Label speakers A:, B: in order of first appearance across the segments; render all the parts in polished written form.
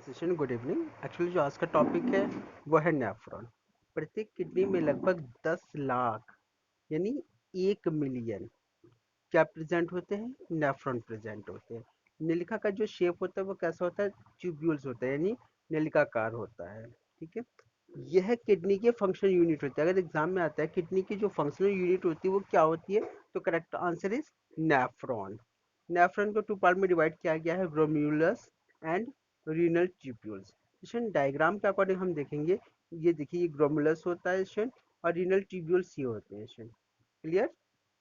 A: Session good evening. Actually जो आज का टॉपिक है वो है नेफ्रॉन। प्रत्येक किडनी में लगभग 10 लाख यानी 1 मिलियन क्या प्रेजेंट होते हैं, नेफ्रॉन प्रेजेंट होते हैं। नलिका का जो शेप होता है वो कैसा होता है, ट्यूब्यूल्स होता है यानी नलिकाकार होता है। ठीक है, यह किडनी के फंक्शनल यूनिट होता है। अगर एग्जाम में आता है किडनी की जो फंक्शनल यूनिट होती है वो क्या होती है, तो correct answer is nephron. Nephron को टू पार्ट में डिवाइड किया गया है, ग्लोम्युलस एंड रीनल ट्यूब्यूल्स। इशन डायग्राम के अकॉर्डिंग हम देखेंगे, ये देखिए ये ग्लोमुलस होता है इशन, और रीनल ट्यूब्यूल्स ये होते हैं इशन। क्लियर,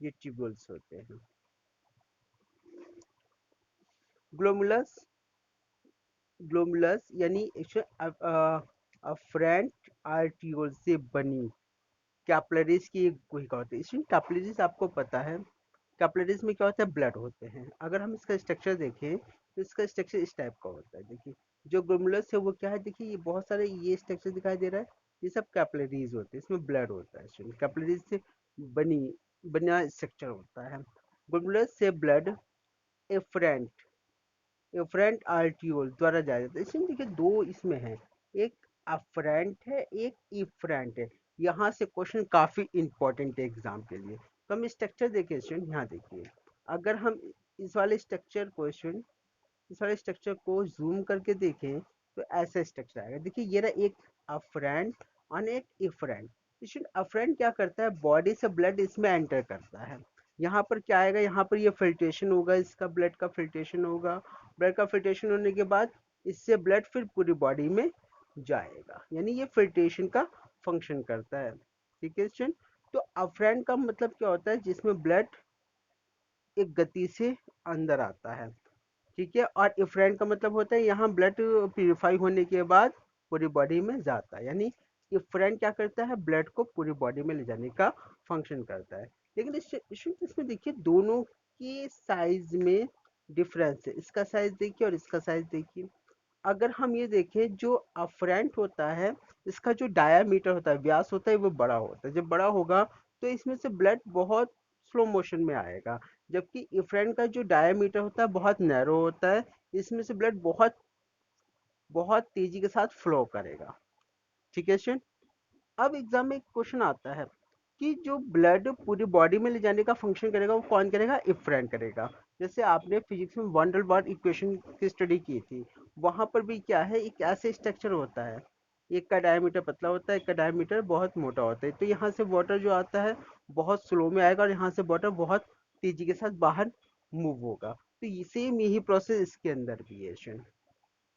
A: ये ट्यूब्यूल्स होते हैं। ग्लोमुलस, ग्लोमुलस यानी अफरेंट आर्टियोल से बनी कैपिलरीज की एक कोशिका होती है। इसमें कैपिलरीज आपको पता है, कैपिलरीज में क्या होता है, ब्लड होते हैं। अगर हम इसका स्ट्रक्चर देखें तो इसका स्ट्रक्चर इस टाइप का होता है। देखिए जो ग्लोमुलस है वो क्या है, देखिए ये बहुत सारे ये स्ट्रक्चर दिखाई दे रहा है, ये सब कैपिलरीज होते हैं, इसमें ब्लड होता है। कैपिलरीज से बनी बना स्ट्रक्चर होता है। ग्लोमुलस से ब्लड एफरेंट एफरेंट आर्टियोल द्वारा जाया जाता है। इसमें देखिए दो इसमें है, एक अफरेंट है, एक इफरेंट है। यहाँ से क्वेश्चन काफी इंपॉर्टेंट है एग्जाम के लिए। तो हम स्ट्रक्चर देखिए स्टूडेंट, यहाँ देखिए अगर हम इस वाले स्ट्रक्चर को स्टूडेंट, इस वाले स्ट्रक्चर को जूम करके देखें तो ऐसा स्ट्रक्चर आएगा। देखिए ये रहा एक अफरेंट और एक इफरेंट। स्टूडेंट अफरेंट क्या करता है, बॉडी से ब्लड इसमें एंटर करता है। यहाँ पर क्या आएगा, यहाँ पर ये फिल्ट्रेशन होगा, इसका ब्लड का फिल्ट्रेशन होगा। ब्लड का फिल्ट्रेशन होने के बाद इससे ब्लड फिर पूरी बॉडी में जाएगा, यानी ये फिल्ट्रेशन का फंक्शन करता है। ठीक है स्टूडेंट, तो अफरेंट का मतलब क्या होता है, जिसमें ब्लड एक गति से अंदर आता है। ठीक है, और इफ्रेंट का मतलब होता है यहाँ ब्लड प्यूरिफाई होने के बाद पूरी बॉडी में जाता है, यानी इफ्रेंट क्या करता है, ब्लड को पूरी बॉडी में ले जाने का फंक्शन करता है। लेकिन इसमें देखिए दोनों के साइज में डिफरेंस है, इसका साइज देखिए और इसका साइज देखिए। अगर हम ये देखें जो अफरेंट होता है, इसका जो डायामीटर होता है, व्यास होता है, वो बड़ा होता है। जब बड़ा होगा तो इसमें से ब्लड बहुत स्लो मोशन में आएगा, जबकि इफ्रेंट का जो डायामीटर होता है बहुत नैरो होता है, इसमें से ब्लड बहुत बहुत तेजी के साथ फ्लो करेगा। ठीक है स्टूडेंट, अब एग्जाम में एक क्वेश्चन आता है कि जो ब्लड पूरी बॉडी में ले जाने का फंक्शन करेगा वो कौन करेगा, इफ्रेंट करेगा। जैसे आपने फिजिक्स में वंडरबॉर्ड इक्वेशन की स्टडी की थी, वहां पर भी क्या है, एक ऐसे स्ट्रक्चर होता है, एक का डायमीटर पतला होता है, एक का डायमीटर बहुत मोटा होता है। तो यहाँ से वाटर जो आता है बहुत स्लो में आएगा, और यहाँ से वाटर बहुत तेजी के साथ बाहर मूव होगा। तो सेम यही प्रोसेस इसके अंदर भी है।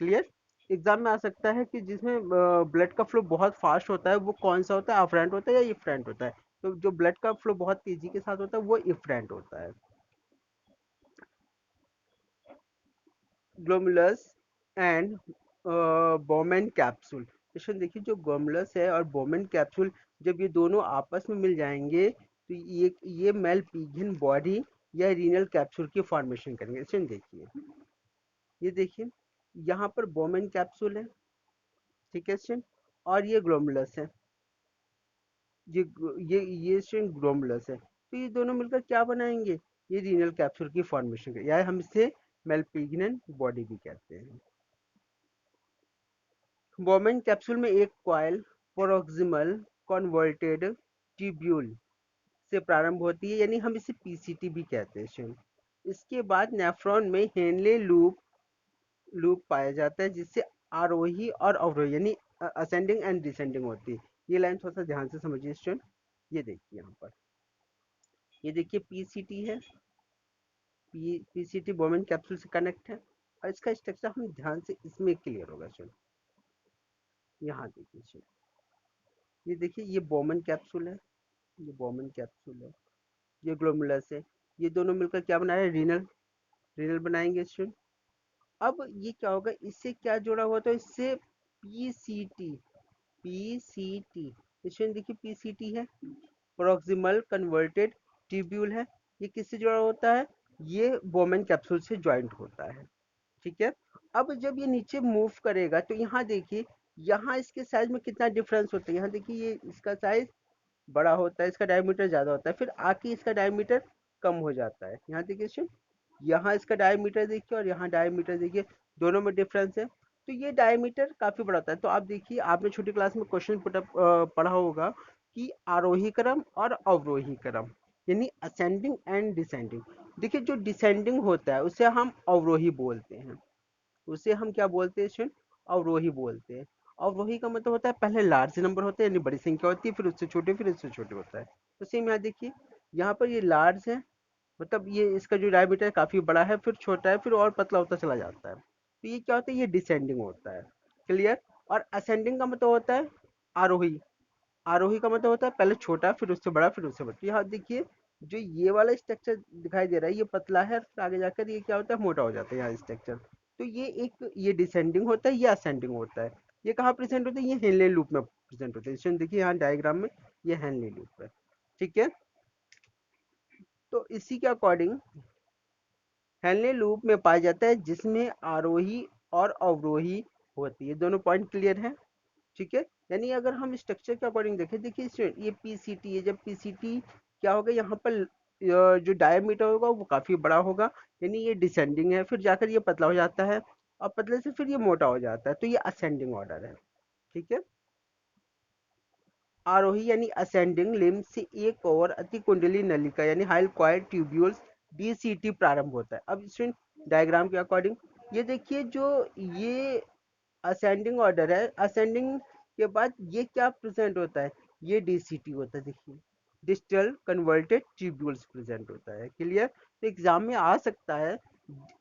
A: क्लियर, एग्जाम में आ सकता है कि जिसमें ब्लड का फ्लो बहुत फास्ट होता है वो कौन सा होता है, अफरेंट होता है या इफ्रेंट होता है। तो जो ब्लड का फ्लो बहुत तेजी के साथ होता है वो इफ्रेंट होता है। ग्लोमुलस एंड बोमेन कैप्सूल। क्वेश्चन देखिए, जो ग्लोमुलस है और बोमेन कैप्सूल जब ये दोनों आपस में मिल जाएंगे तो ये मेल पिगियन बॉडी या रीनल कैप्सूल की फॉर्मेशन करेंगे। क्वेश्चन देखिए, ये देखिए यहाँ पर बोमेन कैप्सूल है, ठीक है स्टूडेंट, और ये ग्लोमुलस है, ये ये स्ट्रिंग ग्लोमुलस है। तो ये दोनों मिलकर क्या बनाएंगे, ये रीनल कैप्सूल की फॉर्मेशन कर, या हम इसे मेलपिग्नन बॉडी भी कहते हैं। बोमेन कैप्सूल में एक कॉइल प्रोक्सिमल कन्वर्टेड ट्यूब्यूल से प्रारंभ होती है, यानी हम इसे पीसीटी भी कहते हैं। इसके बाद नेफ्रॉन में हेनले लूप लूप पाया जाता है, जिससे आरोही और अवरोही यानी असेंडिंग एंड डिसेंडिंग होती है। ये लाइन थोड़ा सा ध्यान से समझिए स्टूडेंट। ये देखिए यहाँ पर, ये देखिए पीसीटी है, पीसीटी बोमेन कैप्सूल से कनेक्ट है, और इसका स्ट्रक्चर हम ध्यान से इसमें क्लियर होगा। चलो यहाँ देखिए, चलो ये देखिए ये बोमेन कैप्सूल है, ये बोमेन कैप्सूल है, ये ग्लोमुलस है, ये दोनों मिलकर क्या बना रहे हैं, रीनल रीनल बनाएंगे स्टूडेंट। अब ये क्या होगा, इससे क्या जुड़ा हुआ, तो इससे पीसीटी पीसीटी स्टूडेंट देखिए पीसीटी है, प्रोक्सिमल कन्वर्टेड ट्यूब्यूल है। ये किससे जुड़ा होता है, ये बोमेन कैप्सूल से ज्वाइंट होता है। ठीक है, अब जब ये नीचे मूव करेगा तो यहाँ देखिए, यहाँ इसके साइज में कितना डिफरेंस होता है। यहाँ देखिए ये इसका साइज बड़ा होता है, इसका डायमीटर ज्यादा होता है, फिर आके इसका डायमीटर कम हो जाता है। यहाँ देखिए, यहाँ इसका डायमीटर देखिए और यहाँ डायमीटर देखिए, दोनों में डिफरेंस है। तो ये डायमीटर काफी बड़ा होता है। तो आप देखिए, आपने छोटी क्लास में क्वेश्चन पुटअप पढ़ा होगा कि आरोही क्रम और अवरोही क्रम, यानी असेंडिंग एंड डिसेंडिंग। देखिए, जो डिसेंडिंग होता है उसे हम अवरोही बोलते हैं, उसे हम क्या बोलते हैं स्टूडेंट, अवरोही बोलते हैं। अवरोही का मतलब होता है पहले लार्ज नंबर होते हैं, यानी बड़ी संख्या होती है, फिर उससे छोटे, फिर उससे छोटे होता है। तो सेम यहाँ देखिए, यहाँ पर ये लार्ज है, मतलब ये इसका जो डायमीटर काफी बड़ा है, फिर छोटा है, फिर और पतला होता चला जाता है। तो ये क्या होता है, ये डिसेंडिंग होता है। क्लियर। और असेंडिंग का मतलब होता है आरोही। आरोही का मतलब होता है पहले छोटा, फिर उससे बड़ा, फिर उससे बड़ा। तो यहाँ देखिए, जो ये वाला स्ट्रक्चर दिखाई दे रहा है, ये पतला है, फिर आगे जाकर ये क्या होता है, मोटा हो जाता है यहाँ स्ट्रक्चर। तो ये एक, ये डिसेंडिंग होता है, ये असेंडिंग होता है। ये कहाँ प्रेजेंट होता है, ये हेनले लूप में प्रेजेंट होता है। इसमें देखिए यहाँ डायग्राम में ये हेनले लूप है। ठीक है। तो इसी के अकॉर्डिंग हेनले लूप में पाया जाता है जिसमें आरोही और अवरोही होती है। दोनों पॉइंट क्लियर है। ठीक है। यानी अगर हम स्ट्रक्चर के अकॉर्डिंग देखें, देखिए ये पीसीटी है, जब पीसीटी क्या होगा, यहाँ पर जो डायमीटर होगा वो काफी बड़ा होगा, यानी ये डिसेंडिंग है, फिर जाकर ये पतला हो जाता है, और पतले से फिर ये मोटा हो जाता है, तो ये असेंडिंग ऑर्डर है। ठीक है। आरोही यानी असेंडिंग लिम्ब से एक और अति कुंडली नलिका यानी हाइल क्वाइड ट्यूब्यूल्स डीसीटी प्रारंभ होता है। अब स्टूडेंट, डायग्राम के अकॉर्डिंग ये देखिए, जो ये असेंडिंग ऑर्डर है, असेंडिंग के बाद ये क्या प्रेजेंट होता है, ये डीसीटी होता है। देखिए, डिस्टल कन्वर्टेड ट्यूब्यूल्स प्रेजेंट होता है। क्लियर। तो एग्जाम में आ सकता है,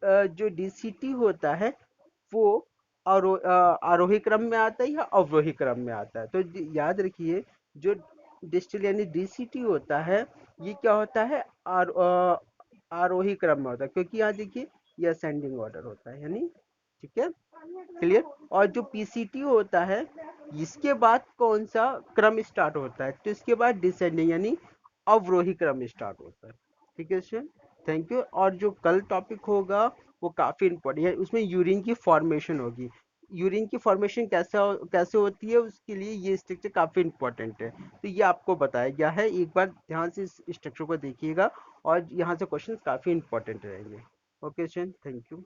A: जो डीसीटी होता है वो आरोही क्रम में आता है या अवरोही क्रम में आता है। तो याद रखिए, जो डिस्टल यानी डीसीटी होता है, ये क्या होता है, आरोही क्रम में होता है, क्योंकि यहाँ देखिए ये असेंडिंग ऑर्डर होता है, यानी। ठीक है। क्लियर। और जो पीसीटी होता है, इसके बाद कौन सा क्रम स्टार्ट होता है, तो इसके बाद डिसेंडिंग यानी अवरोही क्रम स्टार्ट होता है। ठीक है स्टूडेंट। Thank you. और जो कल टॉपिक होगा वो काफी इंपॉर्टेंट है, उसमें यूरिन की फॉर्मेशन होगी। यूरिन की फॉर्मेशन कैसे होती है, उसके लिए ये स्ट्रक्चर काफी इंपॉर्टेंट है। तो ये आपको बताया गया है, एक बार ध्यान से इस स्ट्रक्चर को देखिएगा, और यहाँ से क्वेश्चन काफी इंपॉर्टेंट रहेंगे। Okay student, thank you.